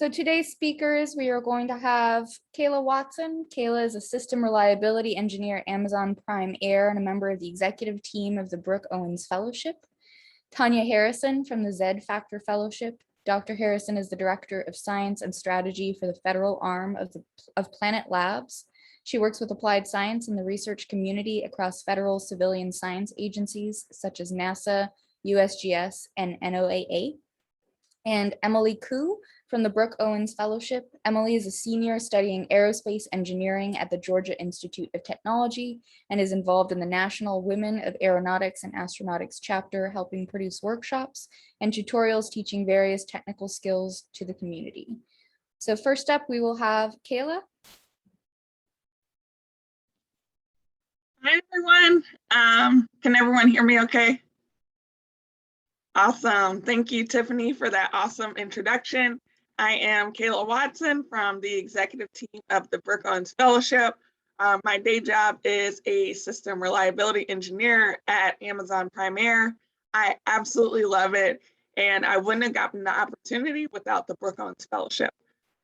So today's speakers, we are going to have Kayla Watson. Kayla is a system reliability engineer at Amazon Prime Air and a member of the executive team of the Brooke Owens Fellowship. Tanya Harrison from the Z Factor Fellowship. Dr. Harrison is the Director of Science and Strategy for the federal arm of Planet Labs. She works with applied science in the research community across federal civilian science agencies such as NASA, USGS, and NOAA. And Emily Koo from the Brooke Owens Fellowship. Emily is a senior studying aerospace engineering at the Georgia Institute of Technology and is involved in the National Women of Aeronautics and Astronautics chapter, helping produce workshops and tutorials teaching various technical skills to the community. So first up, we will have Kayla. Hi, everyone. Can everyone hear me okay? Awesome. Thank you, Tiffany, for that awesome introduction. I am Kayla Watson from the executive team of the Brooke Owens Fellowship. My day job is a system reliability engineer at Amazon Prime Air. I absolutely love it, and I wouldn't have gotten the opportunity without the Brooke Owens Fellowship.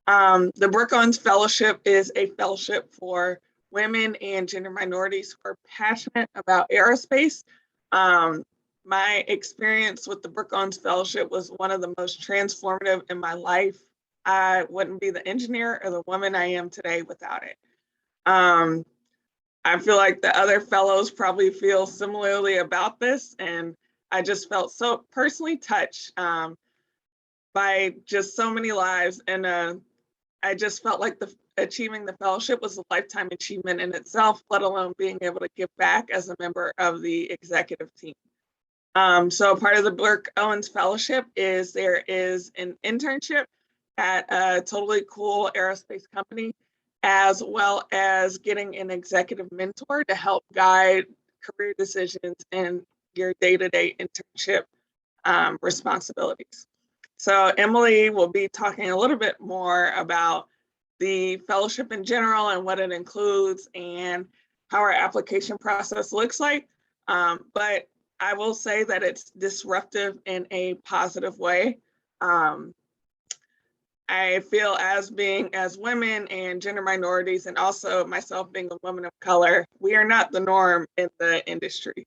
The Brooke Owens Fellowship is a fellowship for women and gender minorities who are passionate about aerospace. My experience with the Brooke Owens Fellowship was one of the most transformative in my life. I wouldn't be the engineer or the woman I am today without it. I feel like the other fellows probably feel similarly about this, and I just felt so personally touched by just so many lives, and I just felt like achieving the fellowship was a lifetime achievement in itself, let alone being able to give back as a member of the executive team. So part of the Brooke Owens Fellowship is there is an internship at a totally cool aerospace company, as well as getting an executive mentor to help guide career decisions and your day-to-day internship responsibilities. So Emily will be talking a little bit more about the fellowship in general and what it includes and how our application process looks like. But I will say that it's disruptive in a positive way. I feel as women and gender minorities, and also myself being a woman of color, we are not the norm in the industry.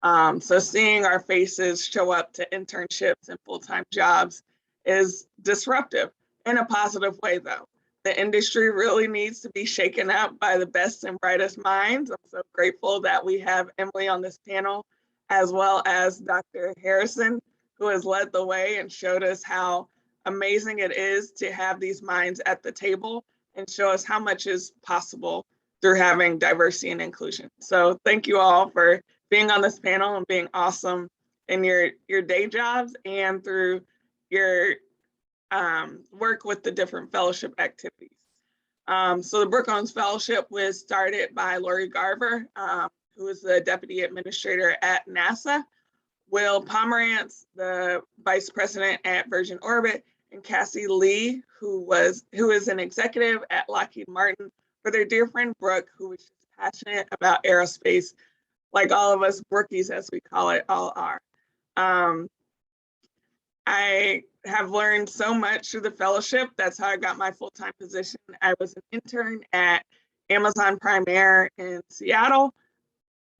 So seeing our faces show up to internships and full-time jobs is disruptive in a positive way, though. The industry really needs to be shaken up by the best and brightest minds. I'm so grateful that we have Emily on this panel, as well as Dr. Harrison, who has led the way and showed us how amazing it is to have these minds at the table and show us how much is possible through having diversity and inclusion. So thank you all for being on this panel and being awesome in your day jobs and through your work with the different fellowship activities. So the Brooke Owens Fellowship was started by Lori Garver, who is the Deputy Administrator at NASA, Will Pomerantz, the Vice President at Virgin Orbit, and Cassie Lee, who is an executive at Lockheed Martin, for their dear friend Brooke, who is passionate about aerospace, like all of us Brookies, as we call it, all are. I have learned so much through the fellowship. That's how I got my full-time position. I was an intern at Amazon Prime Air in Seattle,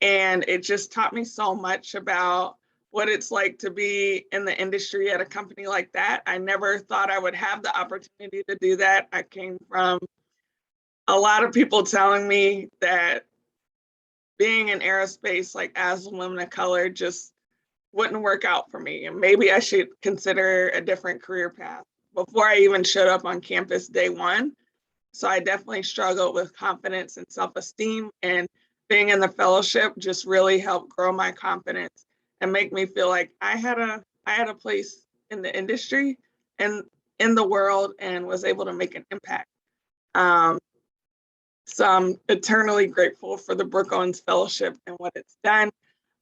and it just taught me so much about what it's like to be in the industry at a company like that. I never thought I would have the opportunity to do that. I came from a lot of people telling me that being in aerospace, like as a woman of color, just wouldn't work out for me. And maybe I should consider a different career path before I even showed up on campus day one. So I definitely struggled with confidence and self-esteem, and being in the fellowship just really helped grow my confidence and make me feel like I had a place in the industry and in the world and was able to make an impact. So I'm eternally grateful for the Brooke Owens Fellowship and what it's done.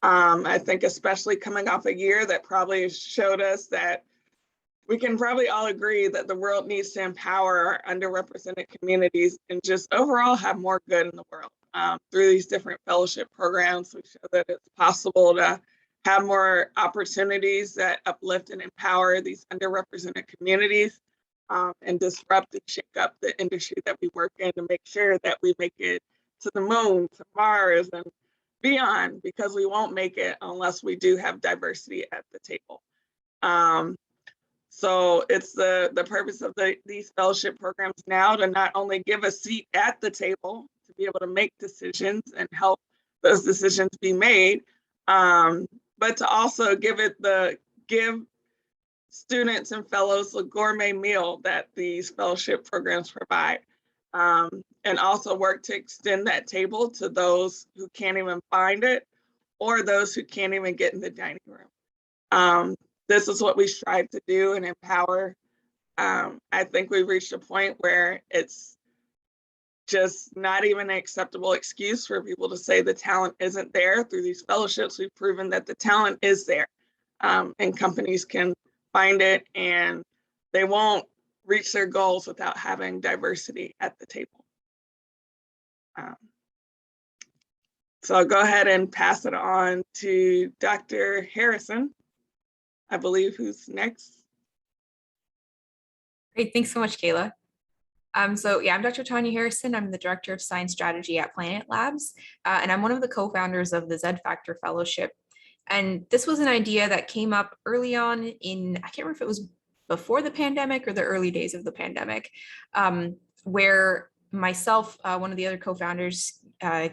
I think especially coming off a year that probably showed us that we can probably all agree that the world needs to empower our underrepresented communities and just overall have more good in the world. Through these different fellowship programs, we show that it's possible to have more opportunities that uplift and empower these underrepresented communities. and disrupt and shake up the industry that we work in to make sure that we make it to the moon, to Mars, and beyond, because we won't make it unless we do have diversity at the table. So it's the purpose of these fellowship programs now to not only give a seat at the table, to be able to make decisions and help those decisions be made, but to also give students and fellows a gourmet meal that these fellowship programs provide, and also work to extend that table to those who can't even find it or those who can't even get in the dining room. This is what we strive to do and empower. I think we've reached a point where it's just not even an acceptable excuse for people to say the talent isn't there. Through these fellowships, we've proven that the talent is there, and companies can find it, and they won't reach their goals without having diversity at the table. So I'll go ahead and pass it on to Dr. Harrison, I believe, who's next. Great, thanks so much, Kayla. So yeah, I'm Dr. Tanya Harrison. I'm the Director of Science Strategy at Planet Labs, and I'm one of the co-founders of the Z Factor Fellowship. And this was an idea that came up early on in, I can't remember if it was before the pandemic or the early days of the pandemic, where myself, one of the other co-founders,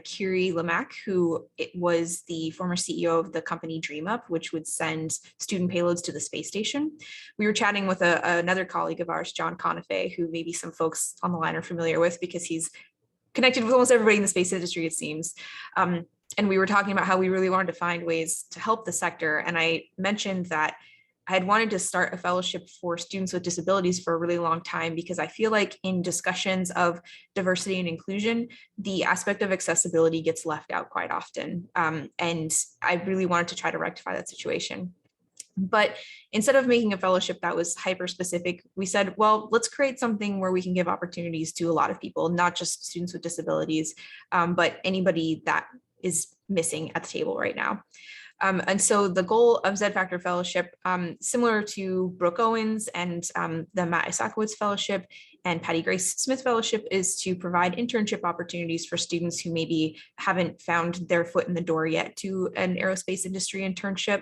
Kiri Lamack, who was the former CEO of the company DreamUp, which would send student payloads to the space station. We were chatting with another colleague of ours, John Conifay, who maybe some folks on the line are familiar with because he's connected with almost everybody in the space industry, it seems. And we were talking about how we really wanted to find ways to help the sector. And I mentioned that I had wanted to start a fellowship for students with disabilities for a really long time, because I feel like in discussions of diversity and inclusion, the aspect of accessibility gets left out quite often. And I really wanted to try to rectify that situation. But instead of making a fellowship that was hyper specific, we said, well, let's create something where we can give opportunities to a lot of people, not just students with disabilities, but anybody that is missing at the table right now. And so the goal of Z Factor Fellowship, similar to Brooke Owens and the Matt Isakowitz Fellowship and Patty Grace Smith Fellowship, is to provide internship opportunities for students who maybe haven't found their foot in the door yet to an aerospace industry internship.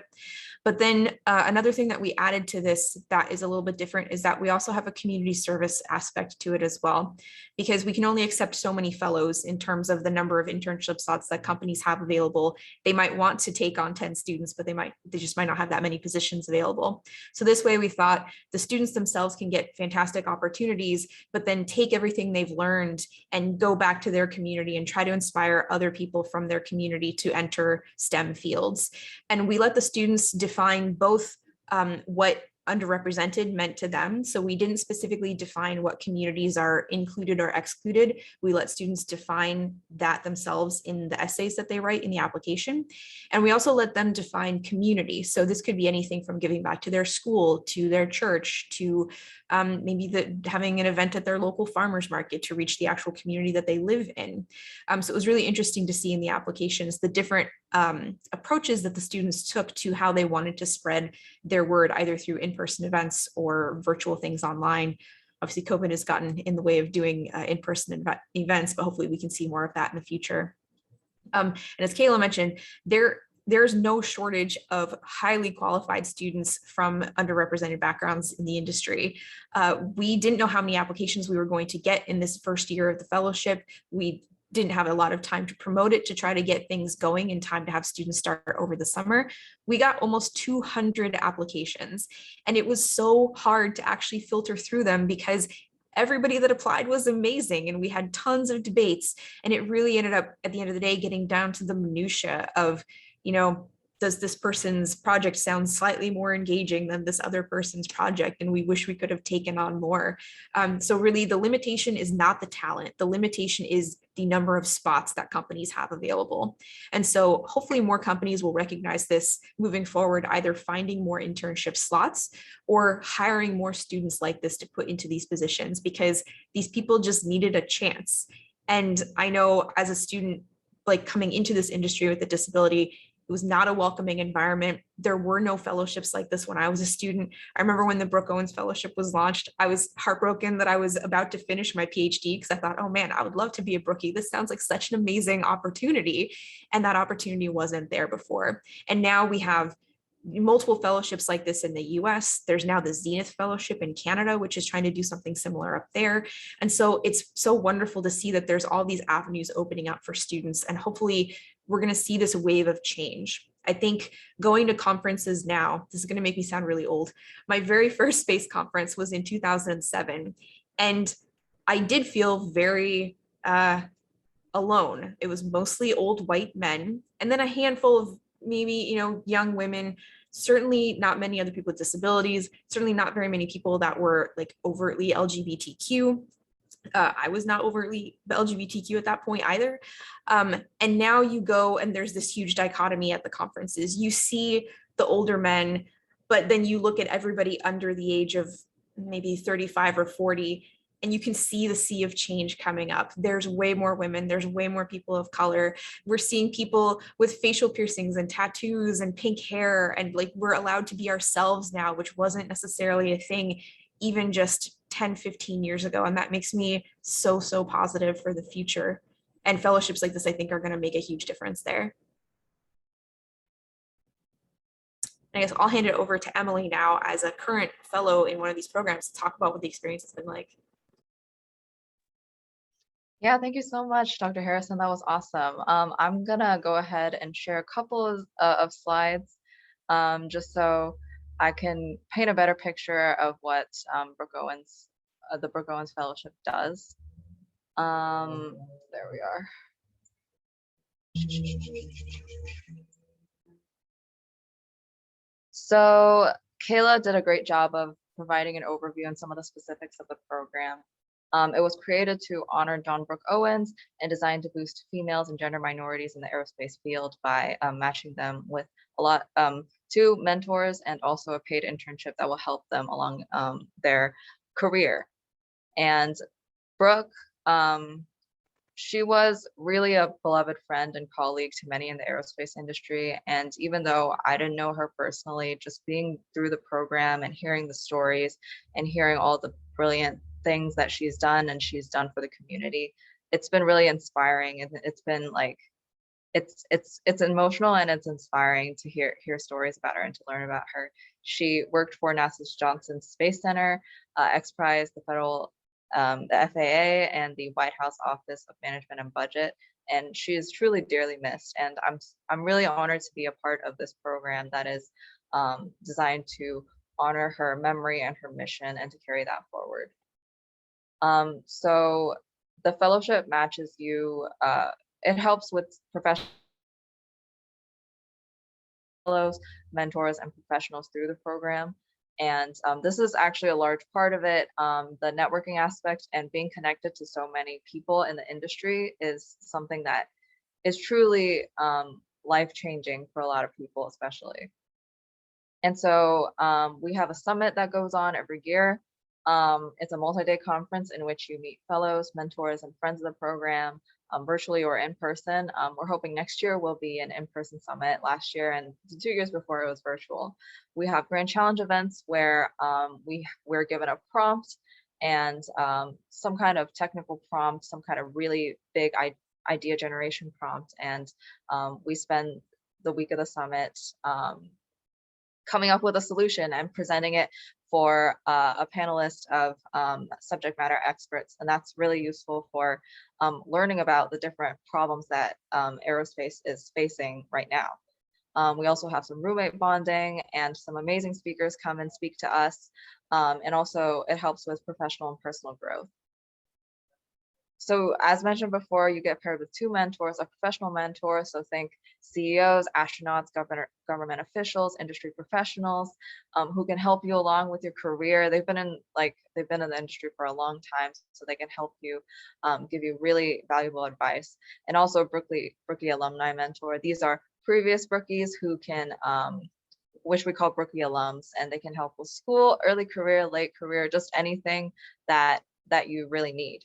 But then another thing that we added to this that is a little bit different is that we also have a community service aspect to it as well, because we can only accept so many fellows in terms of the number of internship slots that companies have available. They might want to take on 10 students, but they just might not have that many positions available. So this way we thought the students themselves can get fantastic opportunities, but then take everything they've learned and go back to their community and try to inspire other people from their community to enter STEM fields. And we let the students define both what underrepresented meant to them. So we didn't specifically define what communities are included or excluded. We let students define that themselves in the essays that they write in the application. And we also let them define community. So this could be anything from giving back to their school, to their church, to maybe having an event at their local farmers market to reach the actual community that they live in. So it was really interesting to see in the applications the different approaches that the students took to how they wanted to spread their word, either through in-person events or virtual things online. Obviously, COVID has gotten in the way of doing in-person events, but hopefully we can see more of that in the future. And as Kayla mentioned, there's no shortage of highly qualified students from underrepresented backgrounds in the industry. We didn't know how many applications we were going to get in this first year of the fellowship. We didn't have a lot of time to promote it, to try to get things going in time to have students start over the summer. We got almost 200 applications, and it was so hard to actually filter through them because everybody that applied was amazing, and we had tons of debates, and it really ended up at the end of the day getting down to the minutia of, does this person's project sound slightly more engaging than this other person's project? And we wish we could have taken on more. So really the limitation is not the talent. The limitation is the number of spots that companies have available. And so hopefully more companies will recognize this moving forward, either finding more internship slots or hiring more students like this to put into these positions, because these people just needed a chance. And I know as a student, like coming into this industry with a disability, It was not a welcoming environment. There were no fellowships like this when I was a student. I remember when the Brooke Owens Fellowship was launched, I was heartbroken that I was about to finish my PhD because I thought, oh man, I would love to be a Brookie. This sounds like such an amazing opportunity. And that opportunity wasn't there before. And now we have multiple fellowships like this in the US. There's now the Zenith Fellowship in Canada, which is trying to do something similar up there. And so it's so wonderful to see that there's all these avenues opening up for students. And hopefully we're going to see this wave of change. I think going to conferences now, this is going to make me sound really old. My very first space conference was in 2007. And I did feel very alone. It was mostly old white men, and then a handful of maybe, young women, certainly not many other people with disabilities, certainly not very many people that were like overtly LGBTQ. I was not overtly LGBTQ at that point either. And now you go and there's this huge dichotomy at the conferences. You see the older men, but then you look at everybody under the age of maybe 35 or 40, and you can see the sea of change coming up. There's way more women, there's way more people of color. We're seeing people with facial piercings and tattoos and pink hair, and like we're allowed to be ourselves now, which wasn't necessarily a thing even just 10, 15 years ago. And that makes me so, so positive for the future. And fellowships like this, I think, are going to make a huge difference there. I guess I'll hand it over to Emily now as a current fellow in one of these programs to talk about what the experience has been like. Yeah, thank you so much, Dr. Harrison. That was awesome. I'm gonna go ahead and share a couple of slides just so I can paint a better picture of what Brooke Owens, the Brooke Owens Fellowship does. There we are. So Kayla did a great job of providing an overview on some of the specifics of the program. It was created to honor John Brooke Owens and designed to boost females and gender minorities in the aerospace field by matching them with two mentors and also a paid internship that will help them along their career. And Brooke, she was really a beloved friend and colleague to many in the aerospace industry. And even though I didn't know her personally, just being through the program and hearing the stories and hearing all the brilliant things that she's done and she's done for the community, it's been really inspiring. And it's been like, it's emotional and it's inspiring to hear stories about her and to learn about her. She worked for NASA's Johnson Space Center, X Prize, the federal, the FAA, and the White House Office of Management and Budget. And she is truly dearly missed. And I'm really honored to be a part of this program that is designed to honor her memory and her mission and to carry that forward. So the fellowship matches you, it helps with professionals, mentors, and professionals through the program. And this is actually a large part of it. The networking aspect and being connected to so many people in the industry is something that is truly life-changing for a lot of people, especially. And so we have a summit that goes on every year. It's a multi-day conference in which you meet fellows, mentors, and friends of the program, virtually or in person. We're hoping next year will be an in-person summit. Last year and 2 years before it was virtual. We have grand challenge events where we're given a prompt and some kind of technical prompt, some kind of really big idea generation prompt. And we spend the week of the summit coming up with a solution and presenting it for a panelist of subject matter experts. And that's really useful for learning about the different problems that aerospace is facing right now. We also have some roommate bonding and some amazing speakers come and speak to us. And also it helps with professional and personal growth. So as mentioned before, you get paired with two mentors, a professional mentor. So think CEOs, astronauts, government officials, industry professionals, who can help you along with your career. They've been in the industry for a long time, so they can help you, give you really valuable advice. And also Brookie alumni mentor. These are previous Brookies who can, which we call Brookie alums, and they can help with school, early career, late career, just anything that you really need.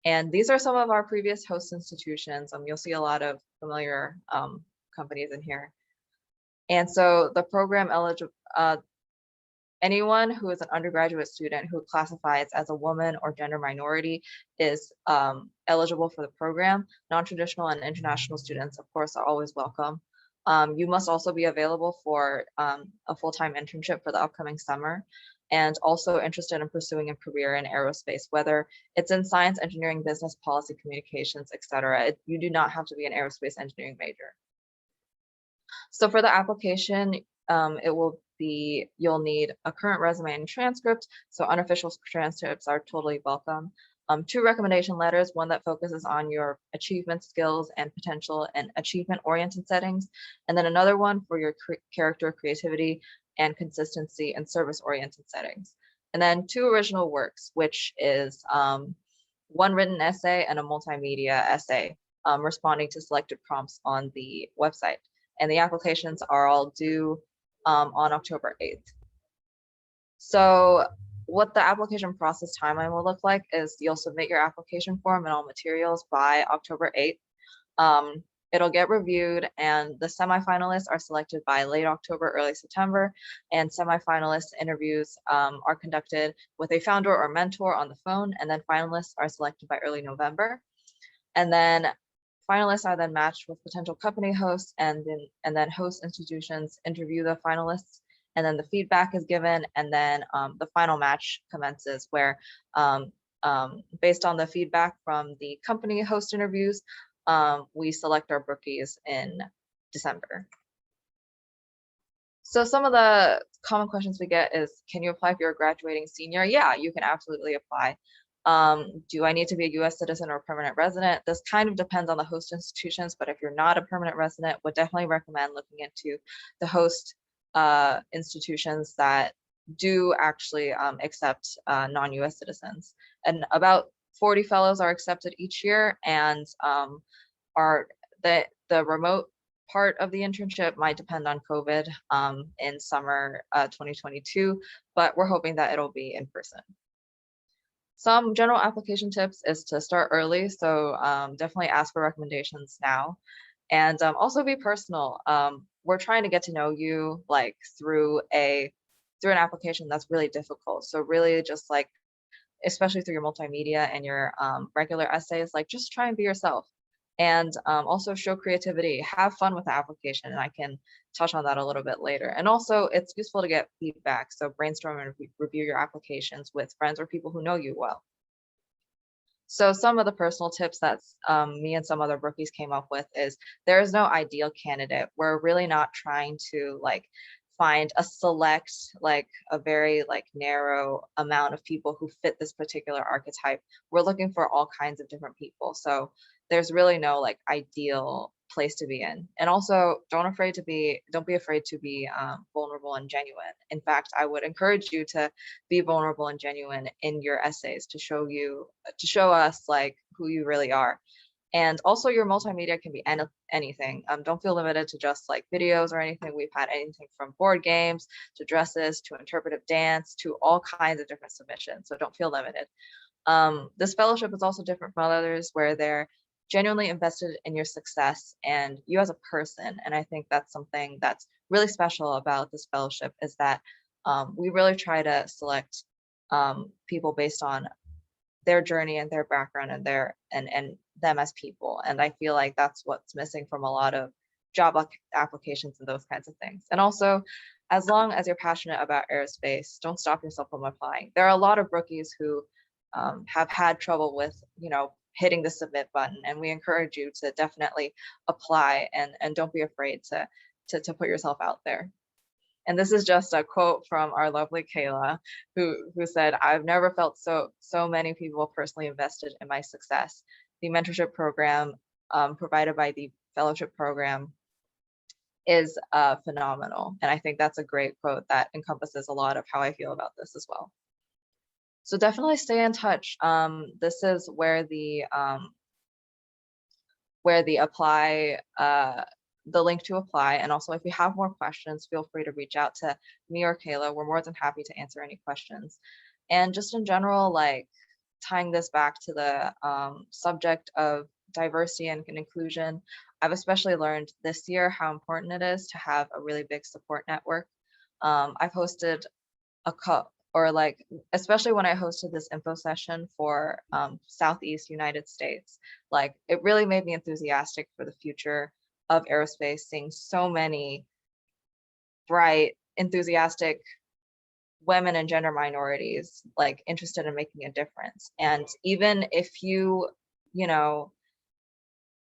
And these are some of our previous host institutions. You'll see a lot of familiar companies in here. And so the program anyone who is an undergraduate student who classifies as a woman or gender minority is eligible for the program. Non-traditional and international students, of course, are always welcome. You must also be available for a full-time internship for the upcoming summer, and also interested in pursuing a career in aerospace, whether it's in science, engineering, business, policy, communications, etc. You do not have to be an aerospace engineering major. So for the application, you'll need a current resume and transcript. So unofficial transcripts are totally welcome. 2 recommendation letters, one that focuses on your achievement, skills, and potential and achievement-oriented settings, and then another one for your character, creativity, and consistency and service-oriented settings. And then 2 original works, which is 1 written essay and a multimedia essay, responding to selected prompts on the website. And the applications are all due on October 8th. So what the application process timeline will look like is you'll submit your application form and all materials by October 8th. It'll get reviewed, and the semifinalists are selected by late October, early September, and semifinalist interviews are conducted with a founder or mentor on the phone, and then finalists are selected by early November. And then finalists are then matched with potential company hosts, and then host institutions interview the finalists, and then the feedback is given, and then the final match commences, where based on the feedback from the company host interviews, we select our brookies in December. So some of the common questions we get is, can you apply if you're a graduating senior? Yeah, you can absolutely apply. Do I need to be a US citizen or a permanent resident? This kind of depends on the host institutions, but if you're not a permanent resident, would definitely recommend looking into the host institutions that do actually accept non-US citizens. And about 40 fellows are accepted each year, and the remote part of the internship might depend on COVID in summer 2022, but we're hoping that it'll be in person. Some general application tips is to start early, so definitely ask for recommendations now, and also be personal. We're trying to get to know you like through an application that's really difficult. So really just like, especially through your multimedia and your regular essays, like just try and be yourself, and also show creativity, have fun with the application, and I can touch on that a little bit later. And also it's useful to get feedback, so brainstorm and review your applications with friends or people who know you well. So some of the personal tips that me and some other brookies came up with is, there is no ideal candidate. We're really not trying to like find a select, like a very like narrow amount of people who fit this particular archetype. We're looking for all kinds of different people. So there's really no like ideal place to be in. And also don't be afraid to be vulnerable and genuine. In fact, I would encourage you to be vulnerable and genuine in your essays to show us like who you really are. And also your multimedia can be anything. Don't feel limited to just like videos or anything. We've had anything from board games to dresses to interpretive dance to all kinds of different submissions. So don't feel limited. This fellowship is also different from others, where they're genuinely invested in your success and you as a person. And I think that's something that's really special about this fellowship, is that we really try to select people based on their journey and their background and and them as people. And I feel like that's what's missing from a lot of job applications and those kinds of things. And also, as long as you're passionate about aerospace, don't stop yourself from applying. There are a lot of rookies who have had trouble with, hitting the submit button, and we encourage you to definitely apply and don't be afraid to put yourself out there. And this is just a quote from our lovely Kayla, who said, "I've never felt so many people personally invested in my success. The mentorship program provided by the fellowship program is phenomenal." And I think that's a great quote that encompasses a lot of how I feel about this as well. So definitely stay in touch. This is where the apply, the link to apply. And also, if you have more questions, feel free to reach out to me or Kayla. We're more than happy to answer any questions. And just in general, like tying this back to the subject of diversity and inclusion, I've especially learned this year how important it is to have a really big support network. I've hosted especially when I hosted this info session for Southeast United States, like it really made me enthusiastic for the future of aerospace, seeing so many bright, enthusiastic women and gender minorities like interested in making a difference. And even if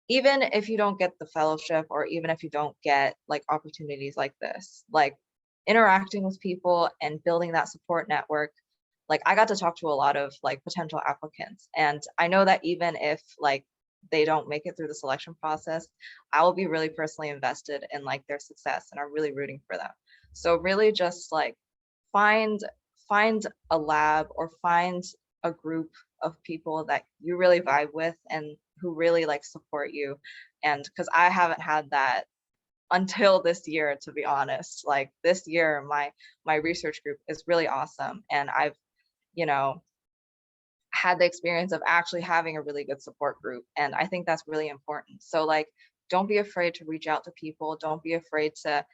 even if you don't get the fellowship, or even if you don't get like opportunities like this, like interacting with people and building that support network, like I got to talk to a lot of like potential applicants, and I know that even if like they don't make it through the selection process, I will be really personally invested in like their success, and I'm really rooting for them. So really just like find a lab, or find a group of people that you really vibe with and who really like support you. And because I haven't had that until this year, to be honest. Like this year, my research group is really awesome, and I've you know had the experience of actually having a really good support group, and I think that's really important. So like, don't be afraid to reach out to people, don't be afraid to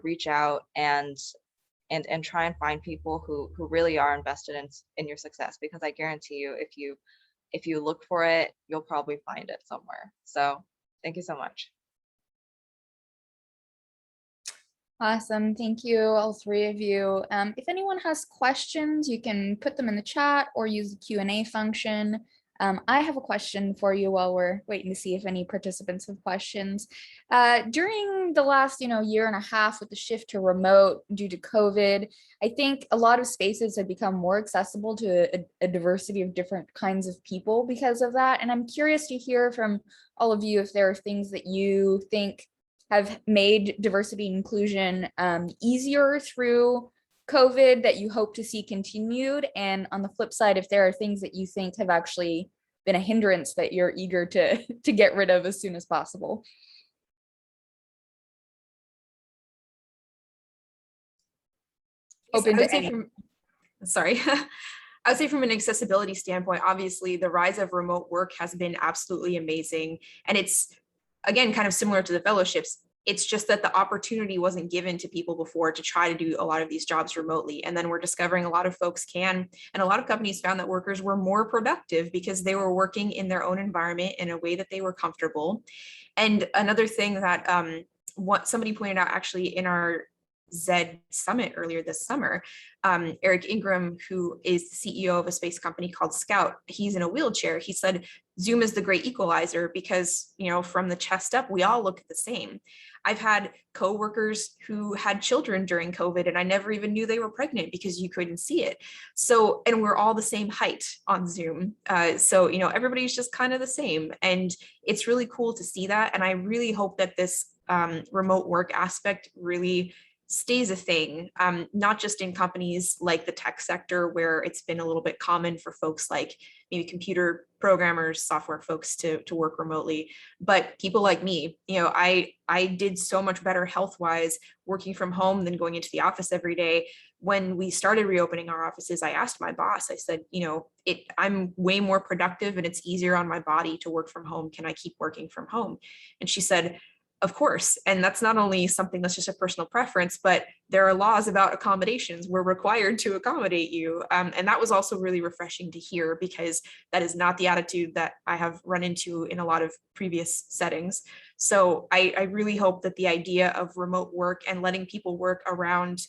reach out and try and find people who really are invested in your success, because I guarantee you, if you look for it, you'll probably find it somewhere. So thank you so much. Awesome. Thank you, all three of you. If anyone has questions, you can put them in the chat or use the Q&A function. I have a question for you while we're waiting to see if any participants have questions. During the last, year and a half with the shift to remote due to COVID, I think a lot of spaces have become more accessible to a diversity of different kinds of people because of that. And I'm curious to hear from all of you if there are things that you think have made diversity and inclusion easier through COVID that you hope to see continued, and on the flip side, if there are things that you think have actually been a hindrance that you're eager to get rid of as soon as possible. Open to any. Sorry. I would say from an accessibility standpoint, obviously the rise of remote work has been absolutely amazing. And it's, again, kind of similar to the fellowships. It's just that the opportunity wasn't given to people before to try to do a lot of these jobs remotely. And then we're discovering a lot of folks can, and a lot of companies found that workers were more productive because they were working in their own environment in a way that they were comfortable. And another thing that what somebody pointed out actually in our ZED Summit earlier this summer, Eric Ingram, who is the CEO of a space company called Scout, he's in a wheelchair. He said, Zoom is the great equalizer because, from the chest up, we all look the same. I've had coworkers who had children during COVID and I never even knew they were pregnant because you couldn't see it. So, and we're all the same height on Zoom. So, everybody's just kind of the same. And it's really cool to see that. And I really hope that this remote work aspect really stays a thing, not just in companies like the tech sector, where it's been a little bit common for folks like maybe computer programmers, software folks to work remotely, but people like me. I did so much better health-wise working from home than going into the office every day. When we started reopening our offices, I asked my boss, I said, I'm way more productive and it's easier on my body to work from home. Can I keep working from home? And she said, of course. And that's not only something that's just a personal preference, but there are laws about accommodations. We're required to accommodate you. And that was also really refreshing to hear, because that is not the attitude that I have run into in a lot of previous settings. So I really hope that the idea of remote work and letting people work around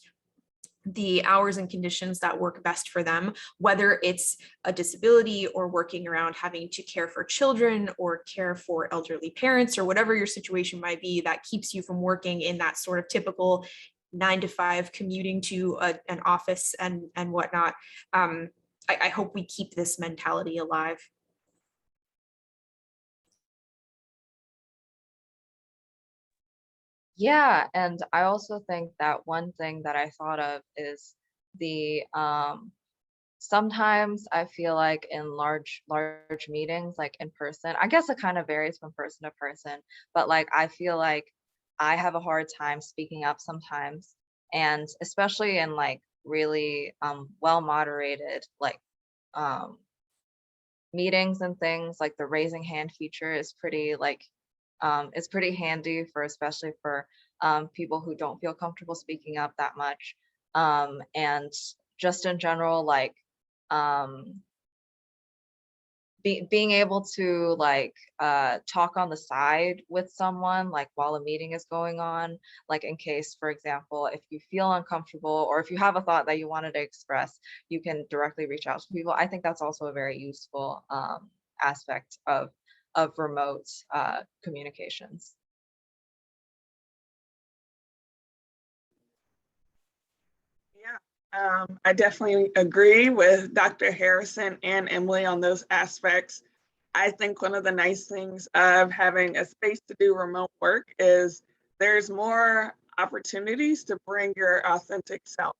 the hours and conditions that work best for them, whether it's a disability or working around having to care for children or care for elderly parents, or whatever your situation might be that keeps you from working in that sort of typical 9-to-5 commuting to an office and whatnot. I hope we keep this mentality alive. Yeah, and I also think that one thing that I thought of is the sometimes I feel like in large meetings, like in person, I guess it kind of varies from person to person, but like I feel like I have a hard time speaking up sometimes, and especially in like really well moderated like meetings and things, like the raising hand feature is pretty like It's pretty handy for, especially for people who don't feel comfortable speaking up that much. And just in general, like being able to like talk on the side with someone, like while a meeting is going on, like in case, for example, if you feel uncomfortable or if you have a thought that you wanted to express, you can directly reach out to people. I think that's also a very useful aspect of remote communications. Yeah, I definitely agree with Dr. Harrison and Emily on those aspects. I think one of the nice things of having a space to do remote work is there's more opportunities to bring your authentic self.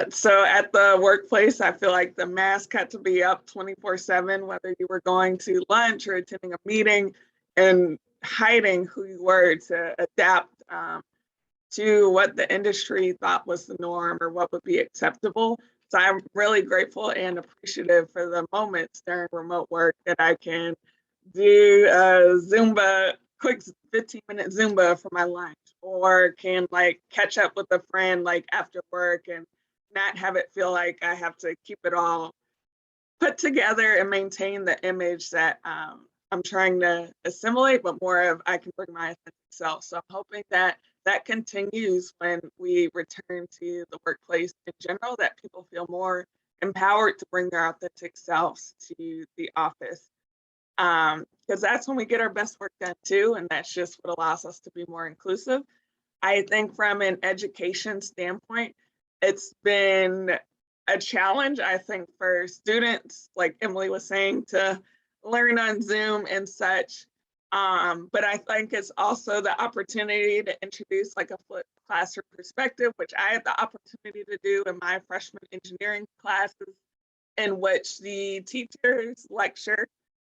So at the workplace, I feel like the mask had to be up 24/7, whether you were going to lunch or attending a meeting, and hiding who you were to adapt to what the industry thought was the norm or what would be acceptable. So I'm really grateful and appreciative for the moments during remote work that I can do a Zumba, quick 15-minute Zumba for my lunch, or can like catch up with a friend like after work and not have it feel like I have to keep it all put together and maintain the image that I'm trying to assimilate, but more of I can bring my authentic self. So I'm hoping that that continues when we return to the workplace in general, that people feel more empowered to bring their authentic selves to the office. Because that's when we get our best work done too, and that's just what allows us to be more inclusive. I think from an education standpoint, it's been a challenge, I think, for students, like Emily was saying, to learn on Zoom and such. But I think it's also the opportunity to introduce like a flipped classroom perspective, which I had the opportunity to do in my freshman engineering classes, in which the teachers lecture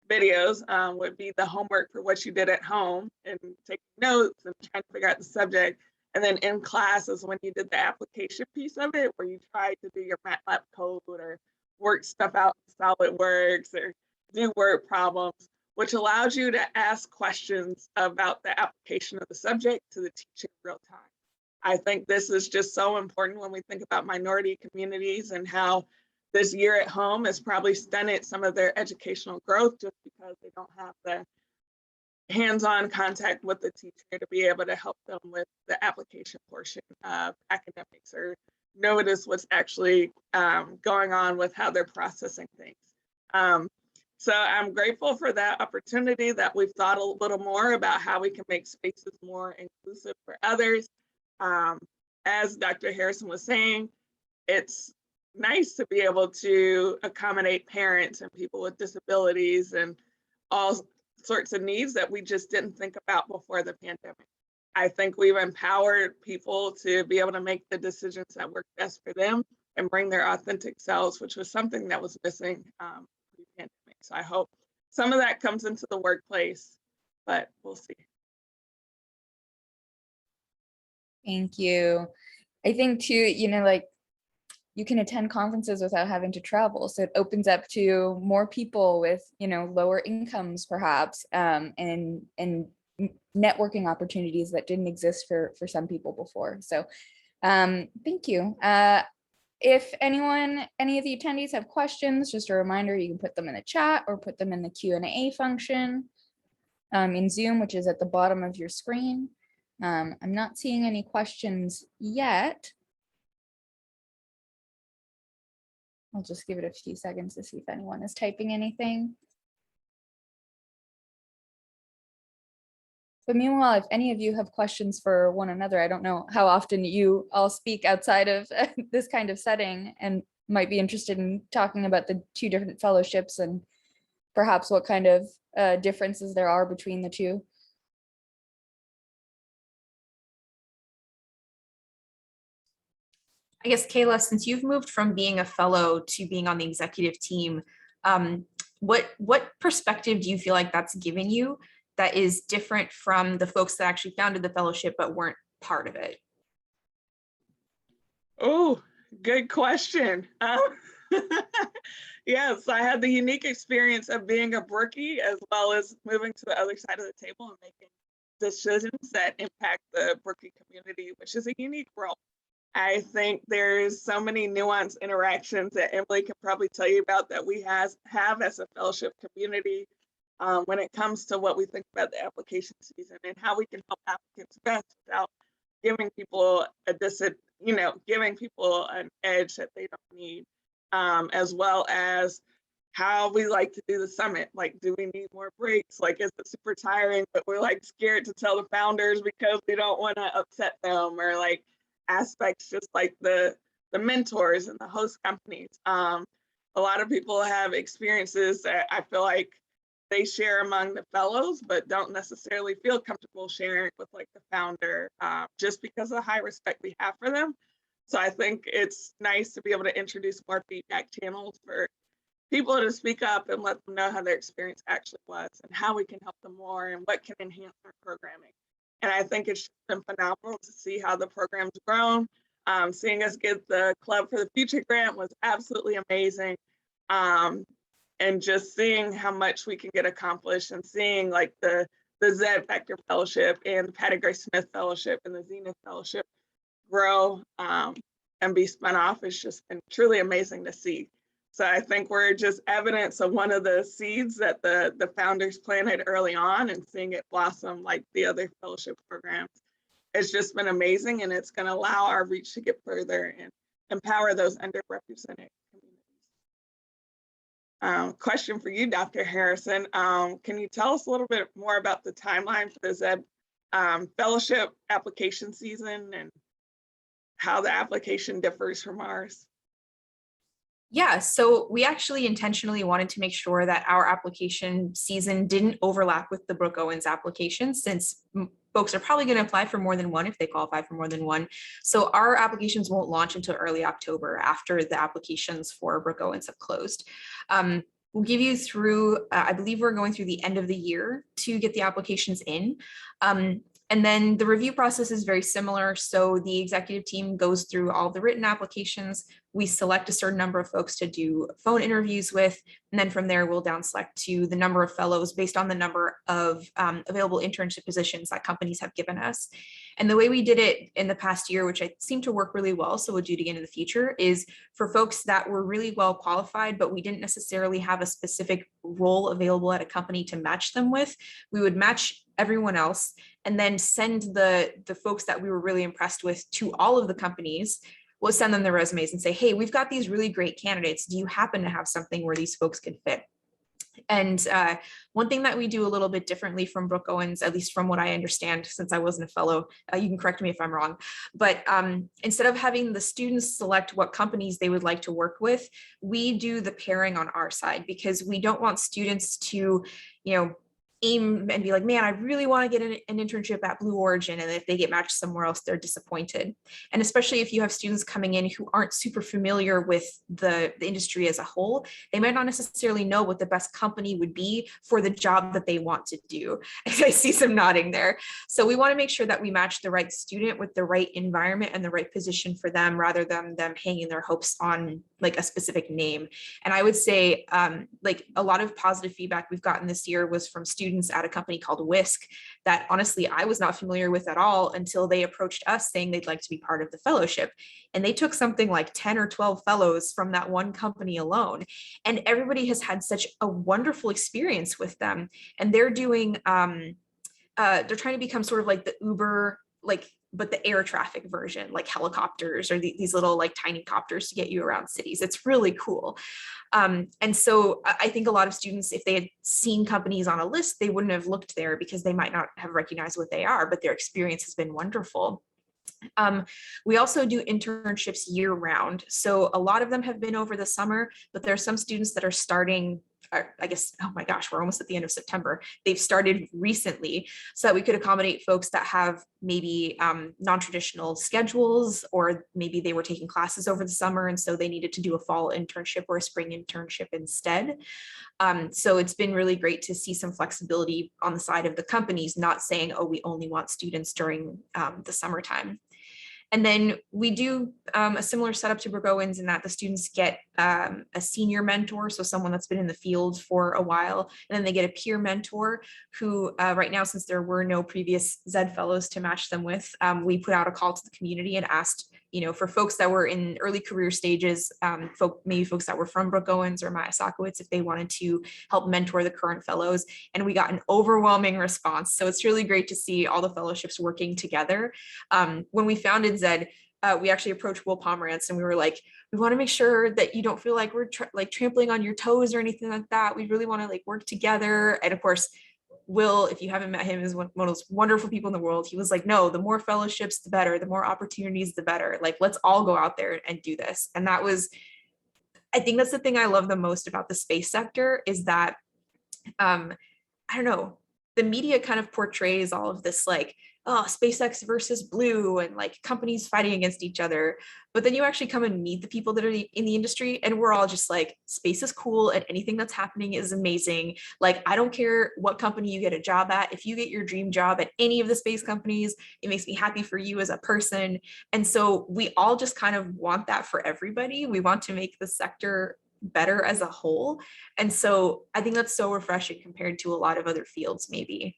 videos would be the homework for what you did at home and taking notes and trying to figure out the subject. And then in class is when you did the application piece of it, where you tried to do your MATLAB code or work stuff out in SolidWorks or do word problems, which allows you to ask questions about the application of the subject to the teacher in real time. I think this is just so important when we think about minority communities and how this year at home has probably stunted some of their educational growth just because they don't have the hands-on contact with the teacher to be able to help them with the application portion of academics or notice what's actually going on with how they're processing things. So I'm grateful for that opportunity, that we've thought a little more about how we can make spaces more inclusive for others. As Dr. Harrison was saying, it's nice to be able to accommodate parents and people with disabilities and all sorts of needs that we just didn't think about before the pandemic. I think we've empowered people to be able to make the decisions that work best for them and bring their authentic selves, which was something that was missing pre-pandemic. So I hope some of that comes into the workplace, but we'll see. Thank you. I think too, like you can attend conferences without having to travel. So it opens up to more people with, lower incomes perhaps, and networking opportunities that didn't exist for some people before. So thank you. If any of the attendees have questions, just a reminder, you can put them in the chat or put them in the Q&A function in Zoom, which is at the bottom of your screen. I'm not seeing any questions yet. I'll just give it a few seconds to see if anyone is typing anything. But meanwhile, if any of you have questions for one another, I don't know how often you all speak outside of this kind of setting and might be interested in talking about the two different fellowships and perhaps what kind of differences there are between the two. I guess, Kayla, since you've moved from being a fellow to being on the executive team, what perspective do you feel like that's given you that is different from the folks that actually founded the fellowship but weren't part of it? Oh, good question. Yes, I had the unique experience of being a Brookie as well as moving to the other side of the table and making decisions that impact the Brookie community, which is a unique role. I think there's so many nuanced interactions that Emily can probably tell you about that we have as a fellowship community when it comes to what we think about the application season and how we can help applicants best without giving people giving people an edge that they don't need, as well as how we like to do the summit. Like, do we need more breaks? Like, is it super tiring, but we're like scared to tell the founders because we don't want to upset them, or like aspects just like the mentors and the host companies. A lot of people have experiences that I feel like they share among the fellows, but don't necessarily feel comfortable sharing with like the founder, just because of the high respect we have for them. So I think it's nice to be able to introduce more feedback channels for people to speak up and let them know how their experience actually was and how we can help them more and what can enhance our programming. And I think it's been phenomenal to see how the program's grown. Seeing us get the Club for the Future grant was absolutely amazing. And just seeing how much we can get accomplished and seeing like the Z Factor Fellowship and the Patty Gray Smith Fellowship and the Zenith Fellowship grow and be spun off has just been truly amazing to see. So I think we're just evidence of one of the seeds that the founders planted early on, and seeing it blossom like the other fellowship programs. It's just been amazing, and it's going to allow our reach to get further and empower those underrepresented communities. Question for you, Dr. Harrison. Can you tell us a little bit more about the timeline for the Z Fellowship application season and how the application differs from ours? Yeah, so we actually intentionally wanted to make sure that our application season didn't overlap with the Brooke Owens application, since folks are probably going to apply for more than one if they qualify for more than one. So our applications won't launch until early October, after the applications for Brooke Owens have closed. We'll give you through, I believe we're going through the end of the year to get the applications in. And then the review process is very similar. So the executive team goes through all the written applications. We select a certain number of folks to do phone interviews with. And then from there, we'll down select to the number of fellows based on the number of available internship positions that companies have given us. And the way we did it in the past year, which I seem to work really well, so we'll do it again in the future, is for folks that were really well qualified, but we didn't necessarily have a specific role available at a company to match them with, we would match everyone else and then send the folks that we were really impressed with to all of the companies. We'll send them their resumes and say, hey, we've got these really great candidates. Do you happen to have something where these folks could fit? And one thing that we do a little bit differently from Brooke Owens, at least from what I understand, since I wasn't a fellow, you can correct me if I'm wrong, but instead of having the students select what companies they would like to work with, we do the pairing on our side, because we don't want students to, aim and be like, man, I really want to get an internship at Blue Origin. And if they get matched somewhere else, they're disappointed. And especially if you have students coming in who aren't super familiar with the industry as a whole, they might not necessarily know what the best company would be for the job that they want to do. I see some nodding there. So we want to make sure that we match the right student with the right environment and the right position for them, rather than them hanging their hopes on like a specific name. And I would say like a lot of positive feedback we've gotten this year was from students at a company called Whisk that honestly I was not familiar with at all until they approached us saying they'd like to be part of the fellowship. And they took something like 10 or 12 fellows from that one company alone. And everybody has had such a wonderful experience with them. And they're doing, they're trying to become sort of like the Uber, but the air traffic version, like helicopters or these little like tiny copters to get you around cities. It's really cool. And so I think a lot of students, if they had seen companies on a list, they wouldn't have looked there because they might not have recognized what they are, but their experience has been wonderful. We also do internships year round. So a lot of them have been over the summer, but there are some students that are starting, I guess, oh my gosh, we're almost at the end of September. They've started recently so that we could accommodate folks that have maybe non-traditional schedules, or maybe they were taking classes over the summer and so they needed to do a fall internship or a spring internship instead. So it's been really great to see some flexibility on the side of the companies, not saying, oh, we only want students during the summertime. And then we do a similar setup to Brooke Owens in that the students get a senior mentor, so someone that's been in the field for a while, and then they get a peer mentor who right now, since there were no previous ZED fellows to match them with, we put out a call to the community and asked, for folks that were in early career stages, maybe folks that were from Brooke Owens or Maya Sakowitz, if they wanted to help mentor the current fellows. And we got an overwhelming response. So it's really great to see all the fellowships working together. When we founded ZED, we actually approached Will Pomerantz and we were like, we want to make sure that you don't feel like we're trampling on your toes or anything like that. We really want to work together. And of course, Will, if you haven't met him, is one of those wonderful people in the world. He was like, no, the more fellowships, the better, the more opportunities, the better. Let's all go out there and do this. And that was, I think that's the thing I love the most about the space sector is that, I don't know, the media kind of portrays all of this oh, SpaceX versus Blue and companies fighting against each other. But then you actually come and meet the people that are in the industry and we're all just space is cool and anything that's happening is amazing. I don't care what company you get a job at. If you get your dream job at any of the space companies, it makes me happy for you as a person. And so we all just kind of want that for everybody. We want to make the sector better as a whole. And so I think that's so refreshing compared to a lot of other fields maybe.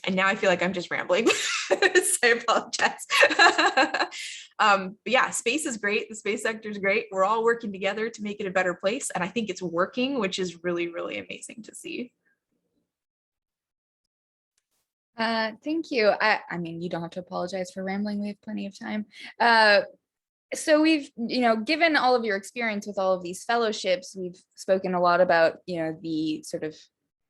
And now I feel like I'm just rambling. So I apologize. But yeah, space is great. The space sector is great. We're all working together to make it a better place. And I think it's working, which is really, really amazing to see. Thank you. I mean, you don't have to apologize for rambling. We have plenty of time. So we've, given all of your experience with all of these fellowships, we've spoken a lot about, the sort of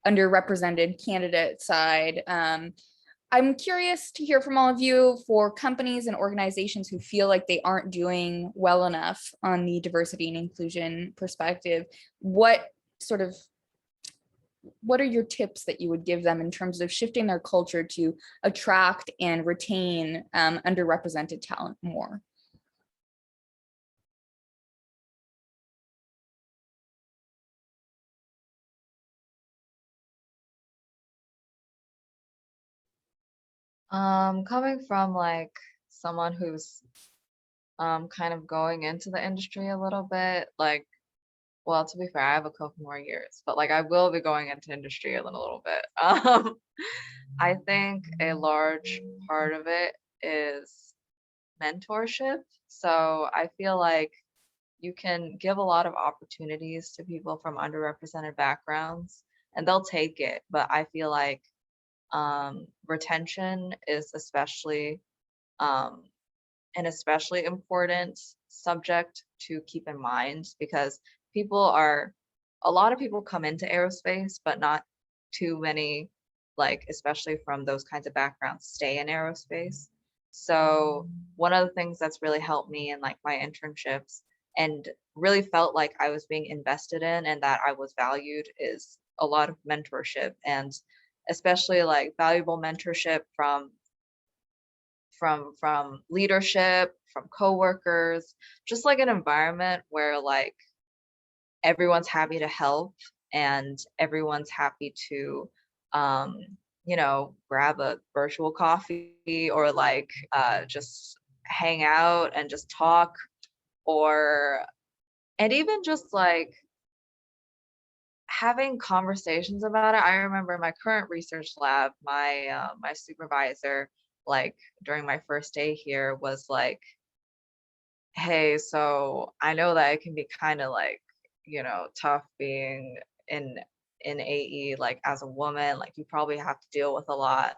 underrepresented candidate side. I'm curious to hear from all of you for companies and organizations who feel like they aren't doing well enough on the diversity and inclusion perspective. What are your tips that you would give them in terms of shifting their culture to attract and retain underrepresented talent more? Coming from someone who's kind of going into the industry a little bit, well, to be fair, I have a couple more years, but I will be going into industry in a little bit. I think a large part of it is mentorship. So I feel like you can give a lot of opportunities to people from underrepresented backgrounds and they'll take it. But I feel like retention is especially an especially important subject to keep in mind because a lot of people come into aerospace, but not too many, especially from those kinds of backgrounds, stay in aerospace. So one of the things that's really helped me in my internships and really felt like I was being invested in and that I was valued is a lot of mentorship, and especially valuable mentorship from leadership, from coworkers, just an environment where everyone's happy to help and everyone's happy to grab a virtual coffee or just hang out and just talk, and even just having conversations about it. I remember my current research lab, my supervisor, during my first day here was hey, so I know that it can be kind of tough being in AE, as a woman, you probably have to deal with a lot.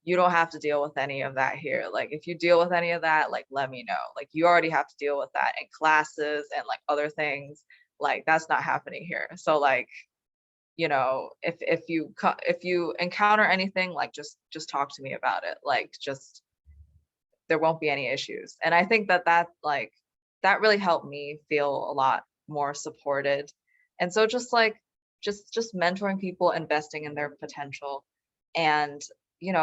You don't have to deal with any of that here. If you deal with any of that, let me know. You already have to deal with that in classes and other things. That's not happening here. So if you encounter anything, just talk to me about it. There won't be any issues. And I think that really helped me feel a lot more supported. And so just mentoring people, investing in their potential, and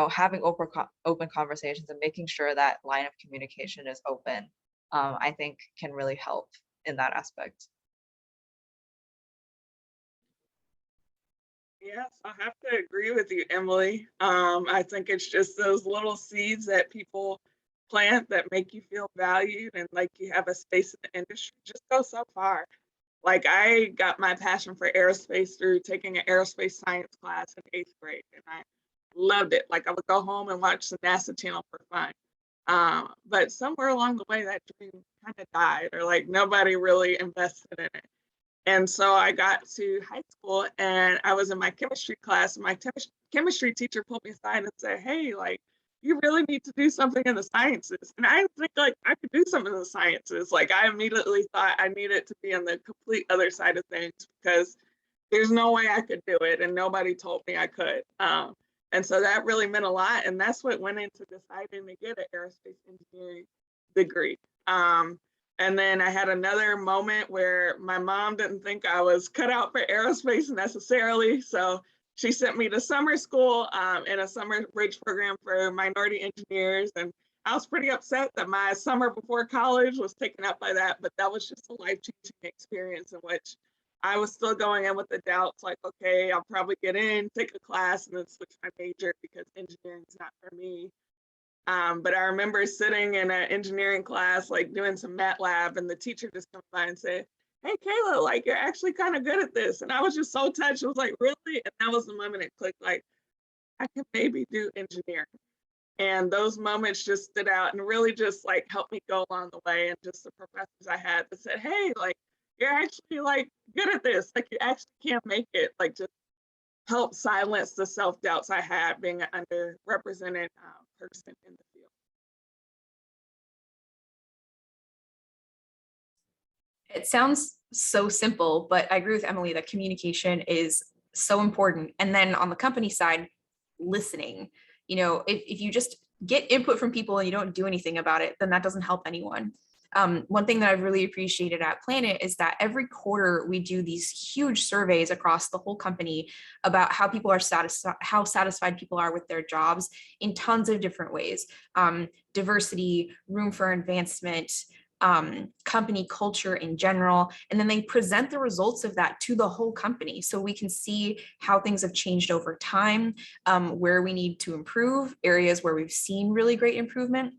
having open conversations and making sure that line of communication is open, I think can really help in that aspect. Yes, I have to agree with you, Emily. I think it's just those little seeds that people plant that make you feel valued and like you have a space in the industry just go so far. Like I got my passion for aerospace through taking an aerospace science class in 8th grade, and I loved it. Like I would go home and watch the NASA channel for fun. But somewhere along the way, that dream kind of died, or like nobody really invested in it. And so I got to high school and I was in my chemistry class. And my chemistry teacher pulled me aside and said, "Hey, like, you really need to do something in the sciences." And I didn't think like I could do something in the sciences. Like I immediately thought I needed to be on the complete other side of things because there's no way I could do it. And nobody told me I could. And so that really meant a lot. And that's what went into deciding to get an aerospace engineering degree. And then I had another moment where my mom didn't think I was cut out for aerospace necessarily. So she sent me to summer school in a summer bridge program for minority engineers. And I was pretty upset that my summer before college was taken up by that, but that was just a life-changing experience in which I was still going in with the doubts, like, okay, I'll probably get in, take a class, and then switch my major because engineering is not for me. But I remember sitting in an engineering class, like doing some MATLAB, and the teacher just comes by and said, "Hey, Kayla, like you're actually kind of good at this." And I was just so touched. I was like, "Really?" And that was the moment it clicked, like, I can maybe do engineering. And those moments just stood out and really just like helped me go along the way. And just the professors I had that said, "Hey, like you're actually like good at this. Like you actually can't make it." Like just help silence the self-doubts I had being an underrepresented person in the field. It sounds so simple, but I agree with Emily that communication is so important. And then on the company side, listening. You know, if you just get input from people and you don't do anything about it, then that doesn't help anyone. One thing that I've really appreciated at Planet is that every quarter we do these huge surveys across the whole company about how people are satisfied, how satisfied people are with their jobs in tons of different ways. Diversity, room for advancement, company culture in general, and then they present the results of that to the whole company so we can see how things have changed over time, where we need to improve, areas where we've seen really great improvement.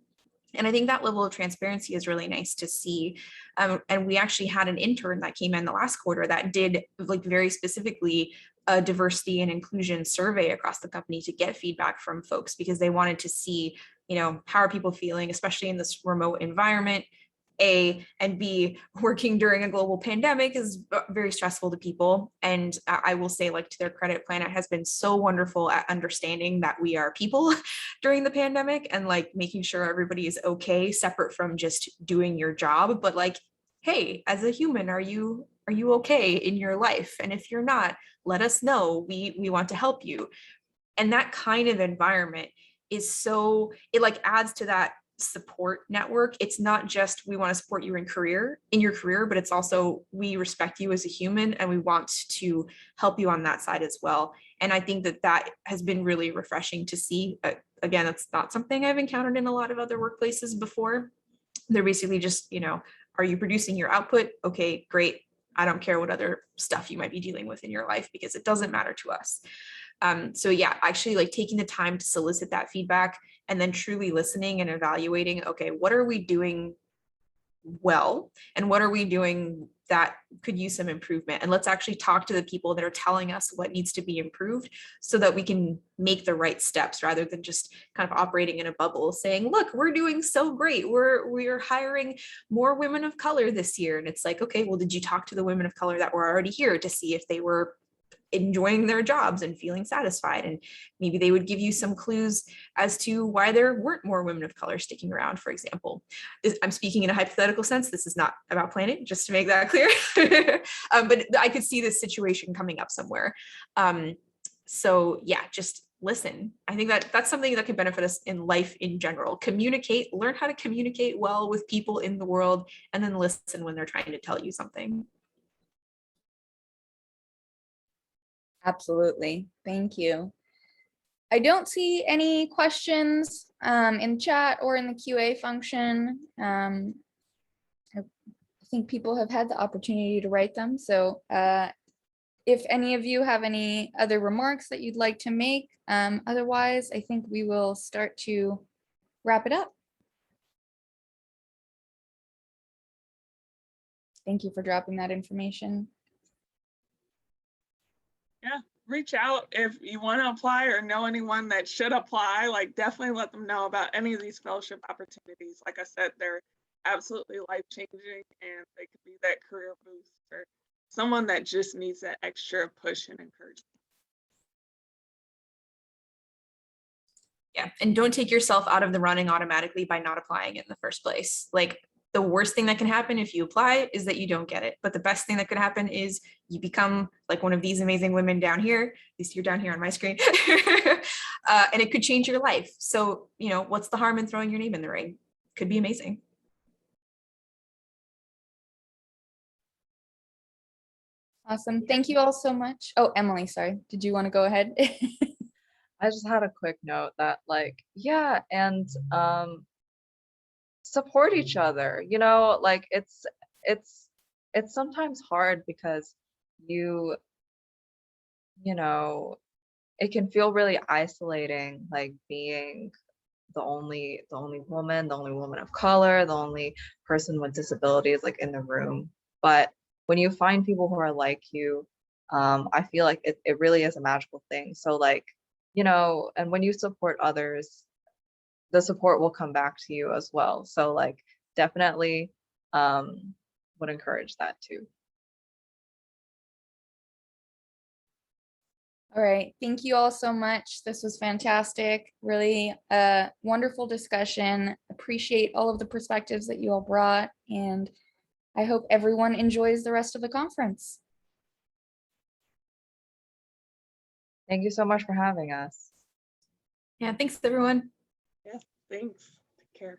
And I think that level of transparency is really nice to see. And we actually had an intern that came in the last quarter that did like very specifically a diversity and inclusion survey across the company to get feedback from folks because they wanted to see, you know, how are people feeling, especially in this remote environment. A, and B, working during a global pandemic is very stressful to people. And I will say, like, to their credit, Planet has been so wonderful at understanding that we are people during the pandemic and like making sure everybody is okay, separate from just doing your job. But like, hey, as a human, are you okay in your life? And if you're not, let us know. We want to help you. And that kind of environment is so, it like adds to that support network. It's not just we want to support you in your career, but it's also we respect you as a human and we want to help you on that side as well. And I think that that has been really refreshing to see. Again, it's not something I've encountered in a lot of other workplaces before. They're basically just, you know, are you producing your output? Okay, great. I don't care what other stuff you might be dealing with in your life because it doesn't matter to us. So yeah, actually like taking the time to solicit that feedback and then truly listening and evaluating, okay, what are we doing well and what are we doing that could use some improvement? And let's actually talk to the people that are telling us what needs to be improved so that we can make the right steps rather than just kind of operating in a bubble saying, look, we're doing so great. We're hiring more women of color this year. And it's like, okay, well, did you talk to the women of color that were already here to see if they were enjoying their jobs and feeling satisfied? And maybe they would give you some clues as to why there weren't more women of color sticking around, for example. I'm speaking in a hypothetical sense. This is not about Planet, just to make that clear. But I could see this situation coming up somewhere. So yeah, just listen. I think that that's something that can benefit us in life in general. Communicate, learn how to communicate well with people in the world, and then listen when they're trying to tell you something. Absolutely. Thank you. I don't see any questions in chat or in the QA function. I think people have had the opportunity to write them. So if any of you have any other remarks that you'd like to make, otherwise, I think we will start to wrap it up. Thank you for dropping that information. Yeah, reach out if you want to apply or know anyone that should apply. Like, definitely let them know about any of these fellowship opportunities. Like I said, they're absolutely life-changing, and they could be that career boost for someone that just needs that extra push and encouragement. Yeah, and don't take yourself out of the running automatically by not applying in the first place. Like, the worst thing that can happen if you apply is that you don't get it. But the best thing that could happen is you become like one of these amazing women down here. At least you're down here on my screen. And it could change your life. So, you know, what's the harm in throwing your name in the ring? Could be amazing. Awesome. Thank you all so much. Oh, Emily, sorry. Did you want to go ahead? I just had a quick note that, like, yeah, and support each other, you know, like it's sometimes hard because you know, it can feel really isolating, like being the only woman, the only woman of color, the only person with disabilities like in the room. But when you find people who are like you, I feel like it really is a magical thing. So like, you know, and when you support others, the support will come back to you as well. So like, definitely would encourage that too. All right. Thank you all so much. This was fantastic. Really wonderful discussion. Appreciate all of the perspectives that you all brought, and I hope everyone enjoys the rest of the conference. Thank you so much for having us. Yeah, thanks everyone. Yeah, thanks. Take care.